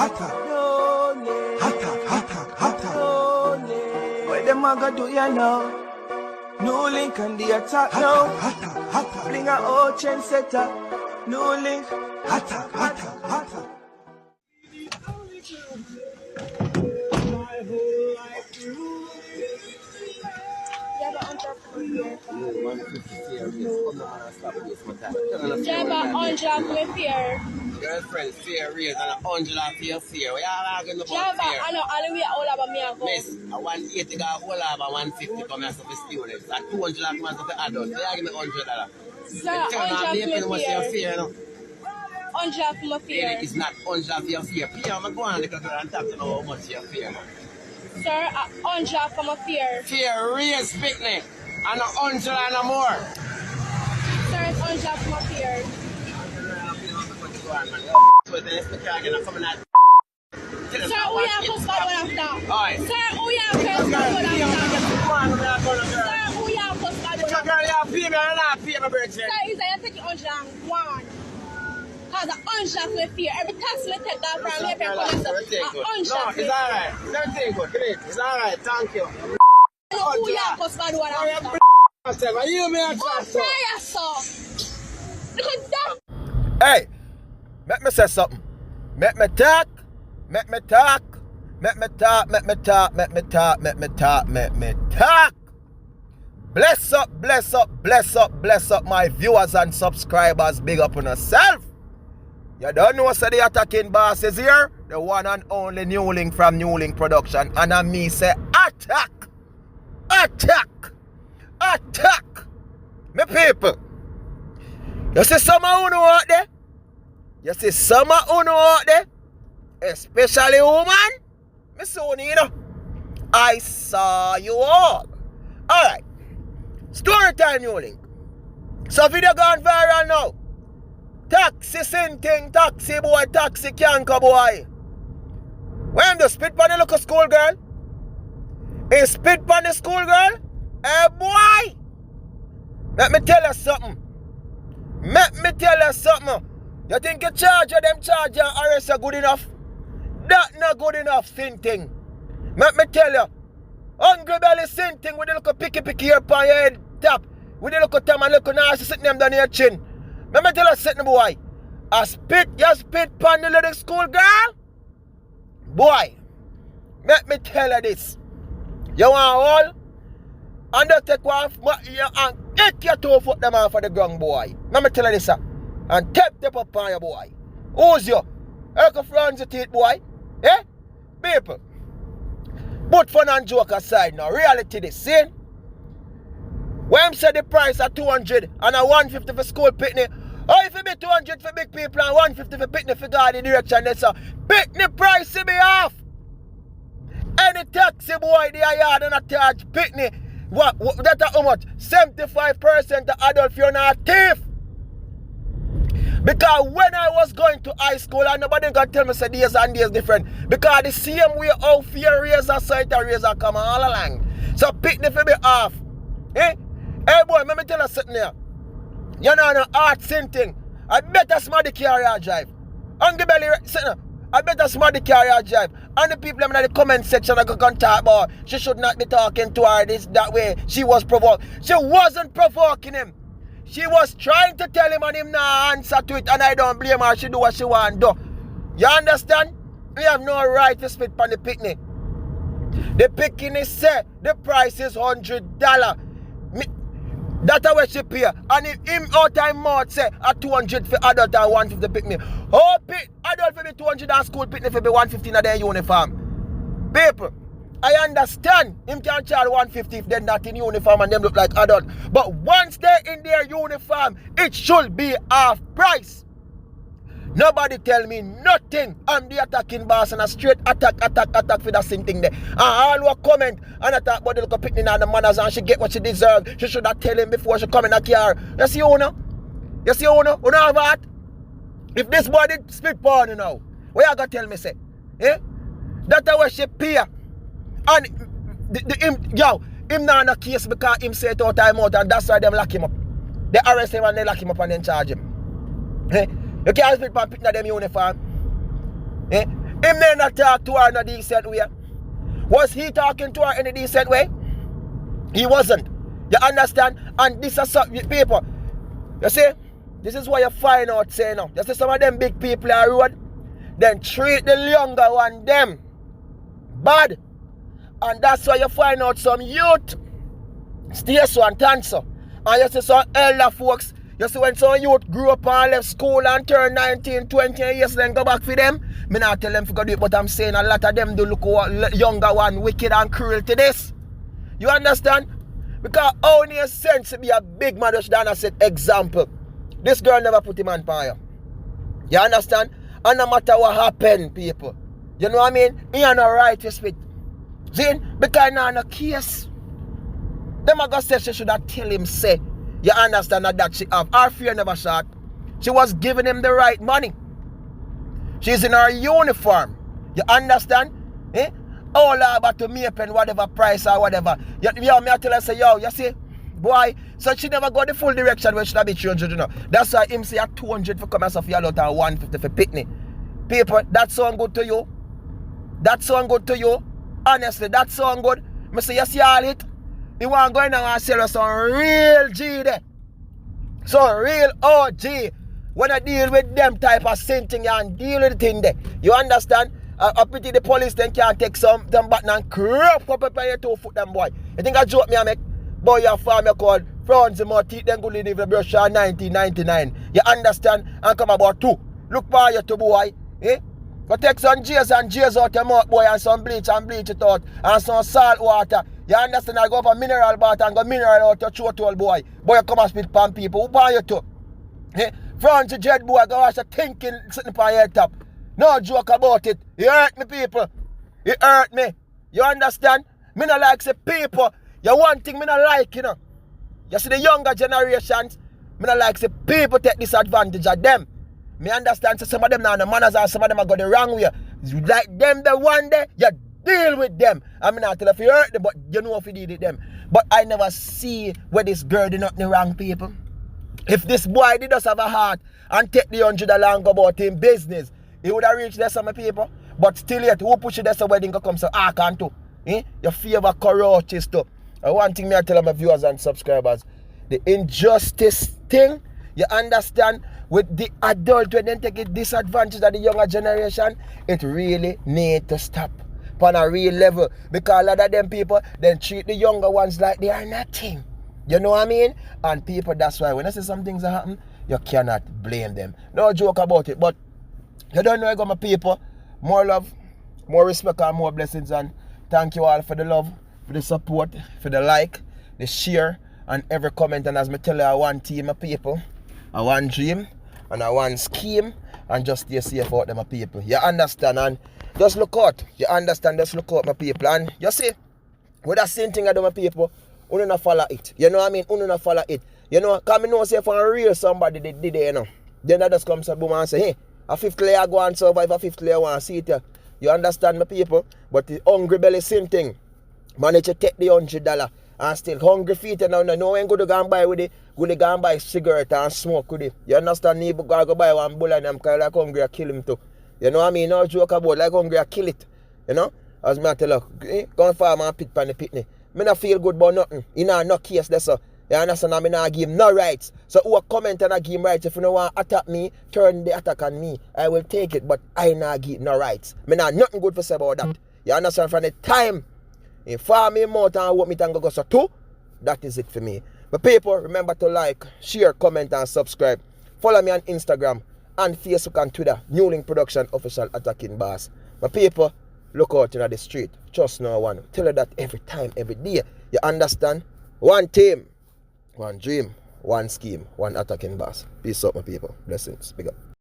hotter. What them a go do ya now? NEWLINK and the attack now. Bring a old chain setter. NEWLINK. Hotter. Girlfriend, fear raise and 100 of your fear. We are arguing about fear. I know all the way all about me. Miss, a 180 got all about 150 come here for students. And 200 come here for adults. They are giving me $100. Sir, 100 for your fear. 100 for my fear. It's not 100 for your fear. Fear, I'm going to little girl and talk to know how much your fear. Sir, 100 for my fear. Fear raise Pikni. And 100 and more. Sir, it's 100 for my fear. So then if we can't get coming out. Sir, we are close by one after. Alright. Sir, we are close by one after. Sir, we are close by one after. Girl, you have pay me or not pay me, Bridget? Sir, is that you take 101? Because 100 for my fear. Every tax we take that from me, every everything good. No, it's alright. Everything good. Great. It's alright. Thank you. We are close by one after. You me a chat, so. Look at that. Hey, let me say something. Let me talk. Bless up my viewers and subscribers. Big up on yourself. You don't know so the attacking boss is here. The one and only NEWLINK from NEWLINK Production. And I me say attack. Me people. You see some of you out there? Especially woman? Me so you know. I saw you all. Alright. Story time NEWLINK. So video gone viral now. Taxi sinking, taxi boy, taxi canker boy. When the spit on the local school girl? He spit on the school girl? Hey boy! Let me tell you something. You think you charge your arrest are good enough? That not good enough, thing. Let me tell you. Hungry belly thing with the little picky here upon your head top. With the little thumb and little nasty sitting them down your chin. Let me tell you something, boy. You spit on the little school girl? Boy, let me tell you this. You want all? And they take off and take your 2 foot them off of the ground, boy. Let me tell you this, sir. And tap up on your boy. Who's you? Erka Franz teeth, boy. Eh? People. But fun and joke aside now. Reality this, see? When I say the price at 200 and a 150 for school Pikni, oh, if it be 200 for big people and 150 for Pikni for God in direction, that's a Pikni price to be off. Any taxi boy they are yard and a charge Pikni. What that's how much? 75% the adult if you're not a thief. Because when I was going to high school and nobody can tell me say days and days different. Because the same way how fear razor sight and razor come all along. So Pikni for be off. Eh? Hey boy, let me tell you something here. You know no art thing. I better smart the carrier drive. Hungry belly sitting. I better smart the carrier drive. And the people in the comment section are going to talk about she should not be talking to her this that way. She was provoked. She wasn't provoking him. She was trying to tell him and him not answer to it, and I don't blame her. She do what she want to do. You understand? We have no right to spit on the Pikni. The Pikni say the price is $100. That's what she pay. And if him out time mouth say at 200 for adult and 150 Pikni. Oh, adult for be 200 and school Pikni for be 150 in their uniform. People, I understand him can charge 150 if they're not in uniform and them look like adult. But once they're in their uniform, it should be half price. Nobody tell me nothing. I'm the attacking boss and a straight attack for that same thing there. And all who comment and attack about the little Pikni and the manners and she get what she deserve. She should have tell him before she come in a car. You see who know? You see who know? Who know that? If this boy did spit porn you know, what you gonna tell me say? Eh? That's what she pay. And him not in a case because him say it out time out and that's why them lock him up. They arrest him and they lock him up and then charge him. Eh? You can't spit on Pikni them uniform. Eh? Him may not talk to her in a decent way. Was he talking to her in a decent way? He wasn't. You understand? And this is some people. You see? This is why you find out, say now. You see some of them big people on the road, then treat the younger one them bad. And that's why you find out some youth stay so and turn so. And you see some elder folks, you see when some youth grew up and left school and turn 19, 20 years, then go back for them. Me not tell them to go do it, but I'm saying a lot of them do look younger one wicked and cruel to this. You understand? Because only a sense to be a big man just than I set example. This girl never put him on fire. You understand? And no matter what happened, people. You know what I mean? He ain't no right to spit. See? Because now no case. Them a go say she should have tell him say. You understand that she have. Her fear never shot. She was giving him the right money. She's in her uniform. You understand? Eh? All about to me and whatever price or whatever. Yo, me I tell her say, yo, you see, boy, so she never got the full direction when she have be 300, you know. That's why him say at 200 for come as of your lot and 150 for Pikni. People, that sound good to you? That sound good to you? Honestly, that sound good. Me say, you see all it? You want to go in and sell us some real G there. Some real OG. When I deal with them type of same thing and deal with the thing there. You understand? I pity the police then can't take some button and crap up on your 2 foot them boy. You think I joke me I make? Boy, your farm you called Franz more teeth then go leave the brush on 1999. You understand? And come about 2. Look for you to boy. Eh? Go take some J's and J's out your mouth boy and some bleach and bleach it out and some salt water. You understand? I go up a mineral bath and go mineral out your throat hole boy. Boy you come and spit pan people. Who buy you to? Eh? Franz Jet boy go watch a thinking sitting upon your head top. No joke about it. It hurt me, people. It hurt me. You understand? Me not like say people. You one thing me not like, you know. You see the younger generations, me not like say people take disadvantage of them. Me understand so some of them now the manners and some of them are go the wrong way. You like them the one day, you deal with them. I mean not tell if you hurt them, but you know if you deal with them. But I never see where this girl did not the wrong people. If this boy did just have a heart and take the $100 and go about him business, he would have reached there some people. But still yet, who push it there so wedding can come so I can't too. Eh? Your favor corrupt stuff. And one thing me I tell my viewers and subscribers, the injustice thing, you understand, with the adult when they take it disadvantage of the younger generation, it really need to stop on a real level. Because a lot of them people then treat the younger ones like they are nothing. You know what I mean? And people, that's why when I see some things that happen, you cannot blame them. No joke about it, but you don't know I got my people. More love, more respect and more blessings, and thank you all for the love, for the support, for the like, the share and every comment. And as me tell you, I want team of people, I want dream and I want scheme, and just stay safe out them my people. You understand? And just look out. You understand? Just look out my people. And you see, with that same thing I do my people, you don't follow it. You know what I mean? You don't follow it. You know, because I know say for a real somebody they did it, you know. Then I just come to boom and say, hey, a 5th layer go and survive, a 5th layer want to see it here. You understand my people? But the hungry belly same thing. Manage to take the $100 and still hungry feet and now no one go to go and buy with it. Go to go and buy cigarette and smoke with it. You understand? Neighbor go buy one bull and I'm kind of like hungry I kill him too. You know what I mean? No joke about like hungry I kill it. You know? As me I tell you, go and farm and pit pan the Pikni. Me not feel good about nothing. You know, no case there so. You understand? I mean, I give him no rights. So who comment and I give him rights? If you don't want to attack me, turn the attack on me. I will take it, but I not give no rights. Me not nothing good to say about that. You understand? From the time he farm me out and want me to go so too, that is it for me. But people, remember to like, share, comment and subscribe. Follow me on Instagram and Facebook and Twitter. NEWLINK Production Official Attacking Boss. But people, look out in the street. Trust no one. Tell her that every time, every day. You understand? One team. One dream, one scheme, one attacking boss. Peace out, my people. Blessings. Big up.